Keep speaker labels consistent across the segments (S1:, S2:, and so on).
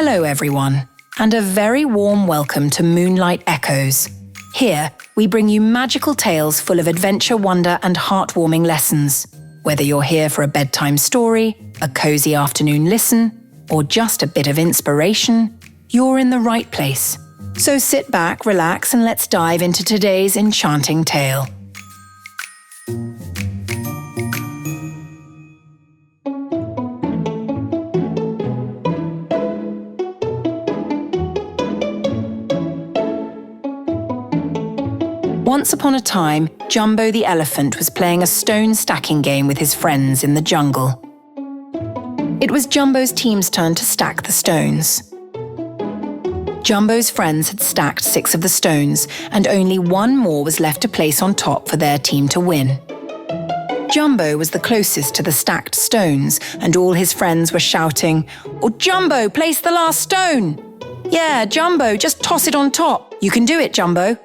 S1: Hello everyone, and a very warm welcome to Moonlight Echoes. Here, we bring you magical tales full of adventure, wonder and heartwarming lessons. Whether you're here for a bedtime story, a cozy afternoon listen, or just a bit of inspiration, you're in the right place. So sit back, relax, and let's dive into today's enchanting tale. Once upon a time, Jumbo the elephant was playing a stone stacking game with his friends in the jungle. It was Jumbo's team's turn to stack the stones. Jumbo's friends had stacked 6 of the stones, and only 1 more was left to place on top for their team to win. Jumbo was the closest to the stacked stones, and all his friends were shouting, "Oh, Jumbo, place the last stone!" "Yeah, Jumbo, just toss it on top. You can do it, Jumbo."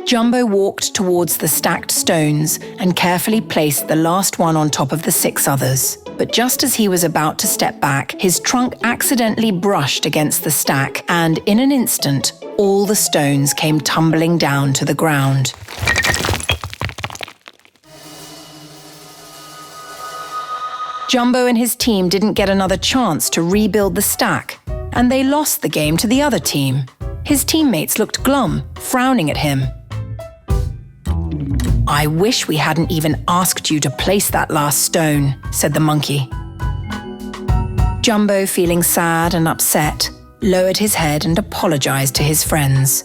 S1: Jumbo walked towards the stacked stones and carefully placed the last one on top of the 6 others. But just as he was about to step back, his trunk accidentally brushed against the stack, and in an instant, all the stones came tumbling down to the ground. Jumbo and his team didn't get another chance to rebuild the stack, and they lost the game to the other team. His teammates looked glum, frowning at him. "I wish we hadn't even asked you to place that last stone," said the monkey. Jumbo, feeling sad and upset, lowered his head and apologized to his friends.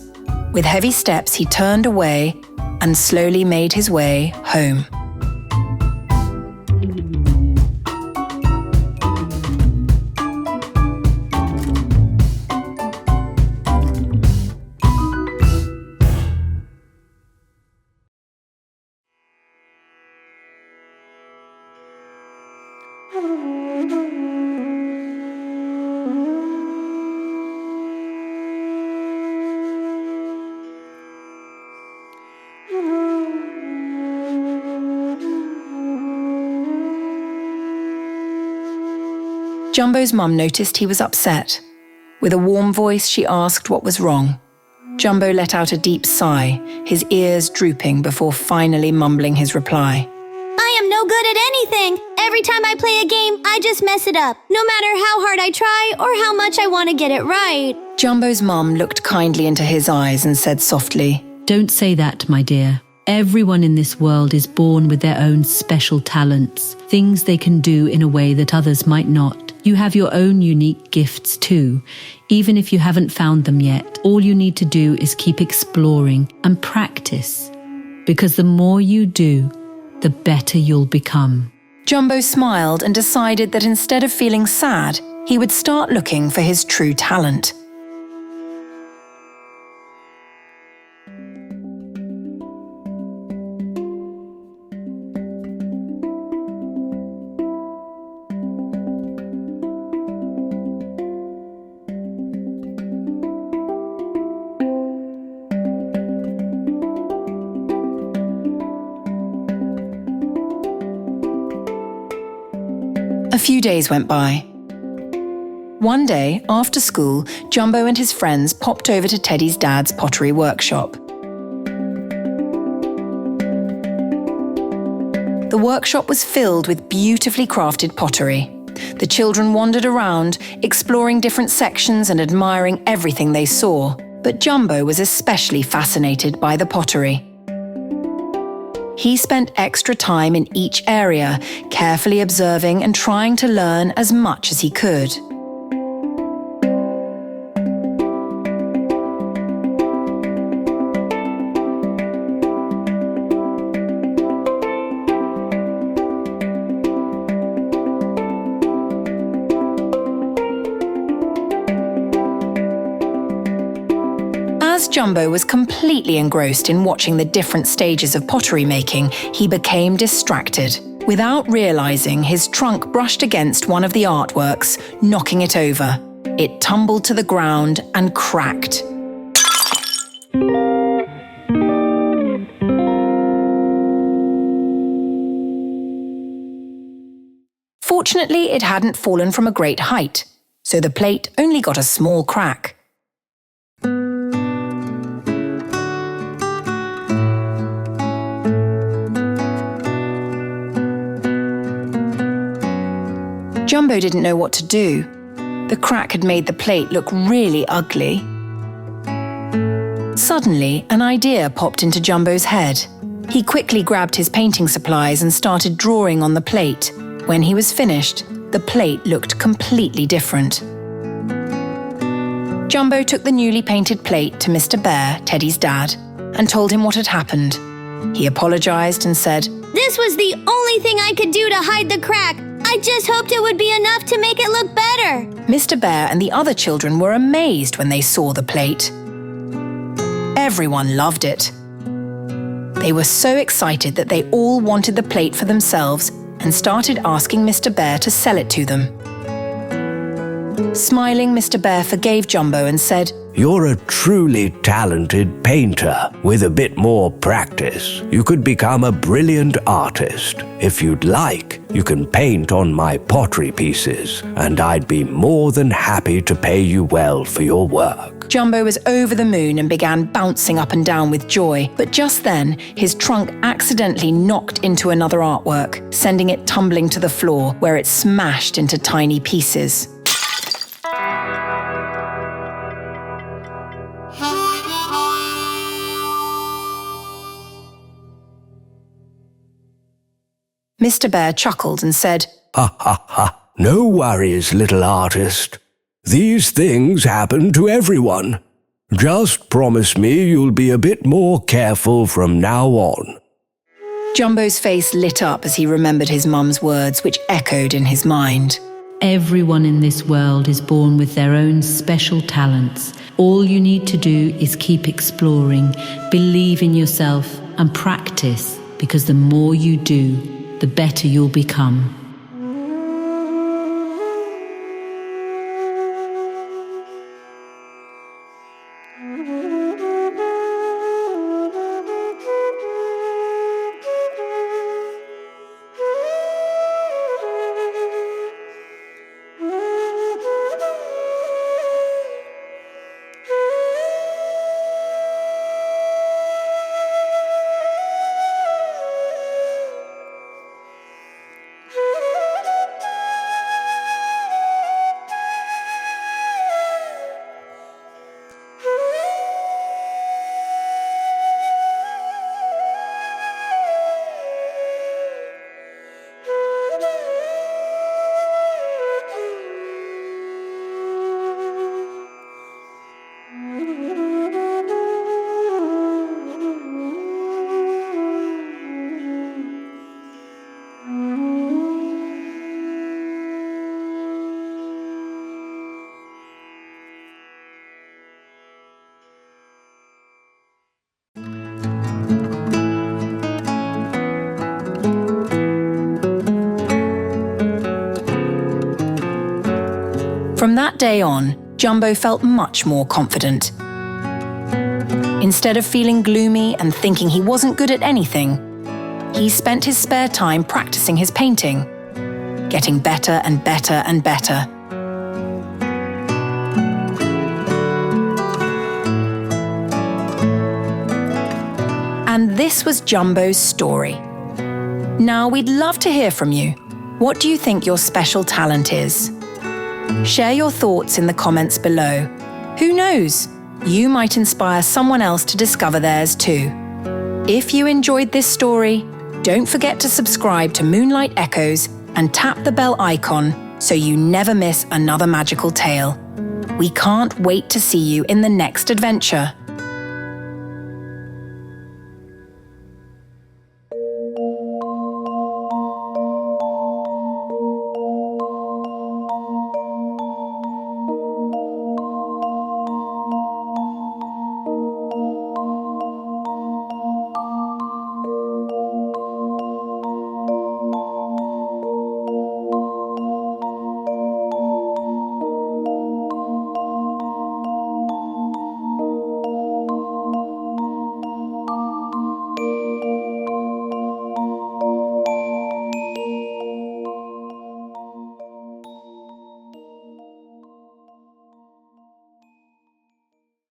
S1: With heavy steps, he turned away and slowly made his way home. Jumbo's mum noticed he was upset. With a warm voice, she asked what was wrong. Jumbo let out a deep sigh, his ears drooping before finally mumbling his reply.
S2: "I am no good at anything. Every time I play a game, I just mess it up, no matter how hard I try or how much I want to get it right."
S1: Jumbo's mum looked kindly into his eyes and said softly,
S3: "Don't say that, my dear. Everyone in this world is born with their own special talents, things they can do in a way that others might not. You have your own unique gifts too. Even if you haven't found them yet, all you need to do is keep exploring and practice. Because the more you do, the better you'll become."
S1: Jumbo smiled and decided that instead of feeling sad, he would start looking for his true talent. A few days went by. One day, after school, Jumbo and his friends popped over to Teddy's dad's pottery workshop. The workshop was filled with beautifully crafted pottery. The children wandered around, exploring different sections and admiring everything they saw. But Jumbo was especially fascinated by the pottery. He spent extra time in each area, carefully observing and trying to learn as much as he could. As Jumbo was completely engrossed in watching the different stages of pottery making, he became distracted. Without realizing, his trunk brushed against one of the artworks, knocking it over. It tumbled to the ground and cracked. Fortunately, it hadn't fallen from a great height. so the plate only got a small crack. Jumbo didn't know what to do. The crack had made the plate look really ugly. Suddenly, an idea popped into Jumbo's head. He quickly grabbed his painting supplies and started drawing on the plate. When he was finished, the plate looked completely different. Jumbo took the newly painted plate to Mr. Bear, Teddy's dad, and told him what had happened. He apologized and said,
S2: This was the only thing I could do to hide the crack. I just hoped it would be enough to make it look better.
S1: Mr. Bear and the other children were amazed when they saw the plate. Everyone loved it. They were so excited that they all wanted the plate for themselves and started asking Mr. Bear to sell it to them. Smiling, Mr. Bear forgave Jumbo and said,
S4: You're a truly talented painter. With a bit more practice, you could become a brilliant artist. If you'd like, you can paint on my pottery pieces, and I'd be more than happy to pay you well for your work.
S1: Jumbo was over the moon and began bouncing up and down with joy, but just then, his trunk accidentally knocked into another artwork, sending it tumbling to the floor, where it smashed into tiny pieces. Mr. Bear chuckled and said,
S4: Ha ha ha, no worries, little artist. These things happen to everyone. Just promise me you'll be a bit more careful from now on.
S1: Jumbo's face lit up as he remembered his mum's words, which echoed in his mind.
S3: Everyone in this world is born with their own special talents. All you need to do is keep exploring, believe in yourself, and practice, because the more you do, the better you'll become.
S1: From that day on, Jumbo felt much more confident. Instead of feeling gloomy and thinking he wasn't good at anything, he spent his spare time practicing his painting, getting better and better and better. And this was Jumbo's story. Now we'd love to hear from you. What do you think your special talent is? Share your thoughts in the comments below. Who knows? You might inspire someone else to discover theirs too. If you enjoyed this story, don't forget to subscribe to Moonlight Echoes and tap the bell icon so you never miss another magical tale. We can't wait to see you in the next adventure.